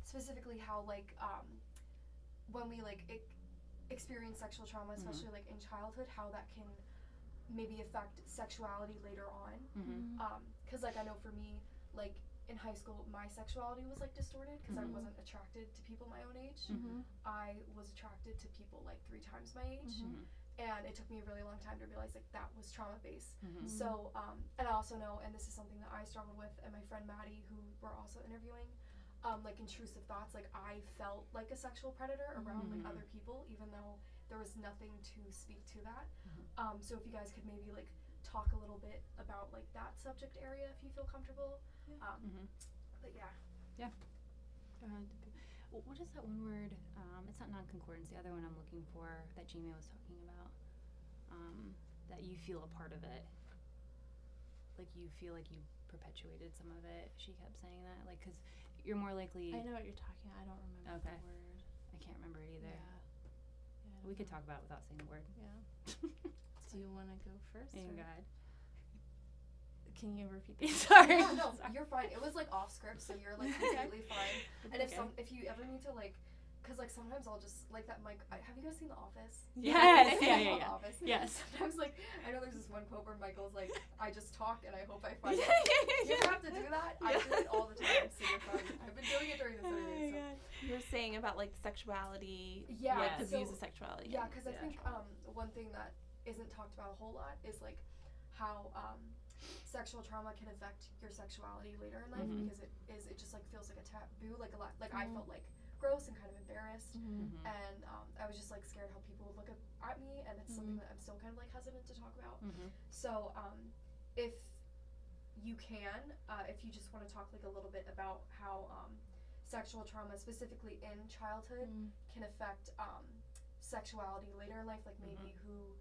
specifically how like when we like experience sexual trauma, especially like in childhood, how that can maybe affect sexuality later on. Because like I know for me, like in high school, my sexuality was like distorted because I wasn't attracted to people my own age. I was attracted to people like 3 times my age. And it took me a really long time to realize like that was trauma based. So and I also know, and this is something that I struggled with, and my friend Maddie, who we're also interviewing, like intrusive thoughts, like I felt like a sexual predator around like other people, even though there was nothing to speak to that. So if you guys could maybe like talk a little bit about like that subject area if you feel comfortable. But yeah. What is that one word? It's not non-concordance. The other one I'm looking for that Jamie was talking about. That you feel a part of it. Like you feel like you perpetuated some of it. She kept saying that, like, because you're more likely. I know what you're talking. I don't remember the word. I can't remember it either. Yeah, we could talk about it without saying the word. Yeah. Do you want to go first? Oh God. Can you repeat that? Sorry. No, you're fine. It was like off script, so you're like completely fine. And if you ever need to like, cause like sometimes I'll just like that Mike. Have you guys seen The Office? Yes. Yeah. The Office. Yes. Sometimes like I know there's this one quote where Michael's like, I just talk and I hope I find it. You ever have to do that? I do it all the time. So you're fine. I've been doing it during this interview. So. You're saying about like sexuality, yeah, like the views of sexuality. Yeah, because I think one thing that isn't talked about a whole lot is like how sexual trauma can affect your sexuality later in life because it just like feels like a taboo, like a lot, like I felt like gross and kind of embarrassed, and I was just like scared how people would look at me, and it's something that I'm still kind of like hesitant to talk about. So if you can, if you just want to talk like a little bit about how sexual trauma specifically in childhood can affect sexuality later in life, like maybe who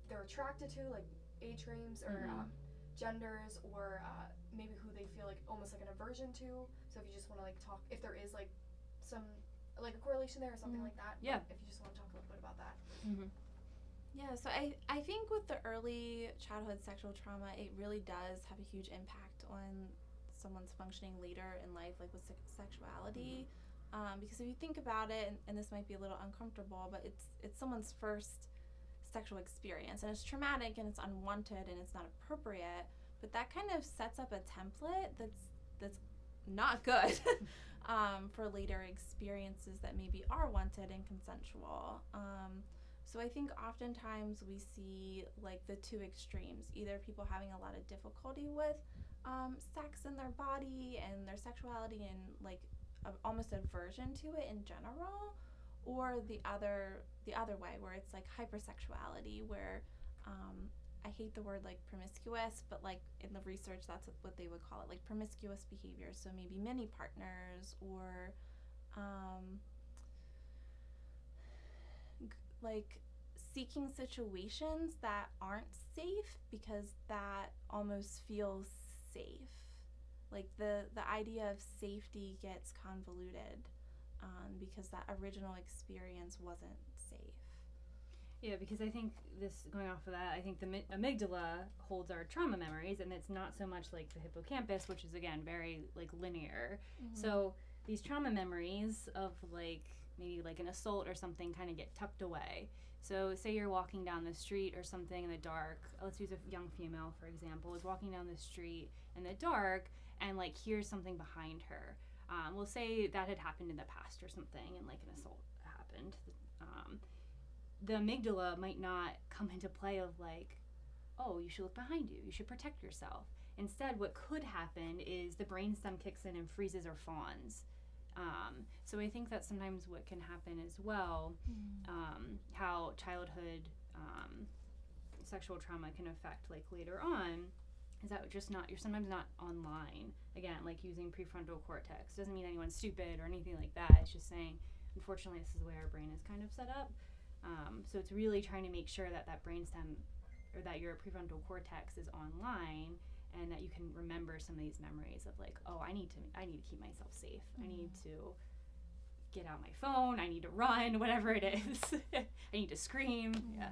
they're attracted to, like age range or genders, or maybe who they feel like almost like an aversion to. So if you just want to like talk, if there is like some like a correlation there or something like that, if you just want to talk a little bit about that. Yeah, so I think with the early childhood sexual trauma, it really does have a huge impact on someone's functioning later in life, like with sexuality, because if you think about it, and this might be a little uncomfortable, but it's someone's first sexual experience, and it's traumatic and it's unwanted and it's not appropriate, but that kind of sets up a template that's not good for later experiences that maybe are wanted and consensual. So I think oftentimes we see like the two extremes, either people having a lot of difficulty with sex in their body and their sexuality and like almost aversion to it in general, or the other way where it's like hypersexuality, where I hate the word like promiscuous, but like in the research that's what they would call it, like promiscuous behavior. So maybe many partners, or like seeking situations that aren't safe because that almost feels safe. Like the idea of safety gets convoluted because that original experience wasn't safe. Yeah, because I think this, going off of that, I think the amygdala holds our trauma memories, and it's not so much like the hippocampus, which is again very like linear. So these trauma memories of like maybe like an assault or something kind of get tucked away. So say you're walking down the street or something in the dark. Let's use a young female, for example, is walking down the street in the dark and like hears something behind her. We'll say that had happened in the past or something, and like an assault happened. The amygdala might not come into play of like, oh, you should look behind you, you should protect yourself. Instead, what could happen is the brainstem kicks in and freezes or fawns. So I think that's sometimes what can happen as well, how childhood sexual trauma can affect like later on, is that you're sometimes not online. Again, like using prefrontal cortex. Doesn't mean anyone's stupid or anything like that. It's just saying, unfortunately, this is the way our brain is kind of set up. So it's really trying to make sure that brainstem, or that your prefrontal cortex is online, and that you can remember some of these memories of like, oh, I need to keep myself safe. I need to get out my phone. I need to run, whatever it is. I need to scream. Yeah.